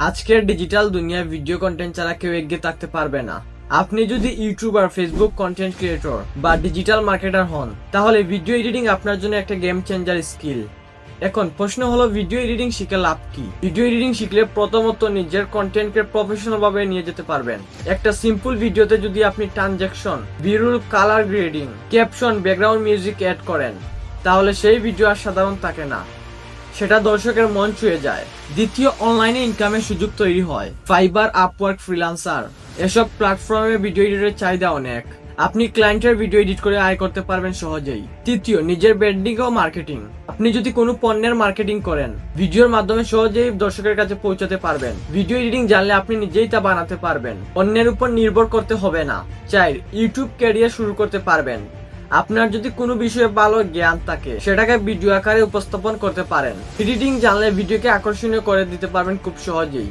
আজকের ডিজিটাল দুনিয়ায় video content ছাড়া কেউ এগিয়ে থাকতে পারবে না। আপনি যদি ইউটিউবার, ফেসবুক কন্টেন্ট ক্রিয়েটর বা ডিজিটাল মার্কেটার হন, তাহলে ভিডিও এডিটিং আপনার জন্য একটা গেম চেঞ্জার স্কিল। এখন প্রশ্ন হলো, ভিডিও এডিটিং শিখে লাভ কি? ভিডিও এডিটিং শিখলে প্রথমত নিজের কন্টেন্টকে প্রফেশনাল ভাবে নিয়ে যেতে পারবেন। একটা সিম্পল ভিডিওতে যদি আপনি transaction, B roll, colour grading, caption, background music add করেন, তাহলে সেই ভিডিও আর সাধারণ থাকে না, সেটা দর্শকের মন ছুঁয়ে যায়। দ্বিতীয়, অনলাইনে ইনকামের সুযোগ তৈরি হয়। ফাইবার, আপওয়ার্ক, ফ্রিল্যান্সার এসব প্ল্যাটফর্মে ভিডিও এডিটের চাহিদা অনেক। আপনি ক্লায়েন্টের ভিডিও এডিট করে আয় করতে পারবেন সহজেই। তৃতীয়, নিজের ব্র্যান্ডিং ও মার্কেটিং। আপনি যদি কোনো পণ্যের মার্কেটিং করেন, ভিডিওর মাধ্যমে সহজেই দর্শকের কাছে পৌঁছাতে পারবেন। ভিডিও এডিটিং জানলে আপনি নিজেই তা বানাতে পারবেন, অন্যের উপর নির্ভর করতে হবে না। 4, ইউটিউব ক্যারিয়ার শুরু করতে পারবেন। আপনার যদি কোনো বিষয়ে ভালো জ্ঞান থাকে, সেটাকে ভিডিও আকারে উপস্থাপন করতে পারেন। এডিটিং জানলে ভিডিওকে আকর্ষণীয় করে দিতে পারবেন খুব সহজেই।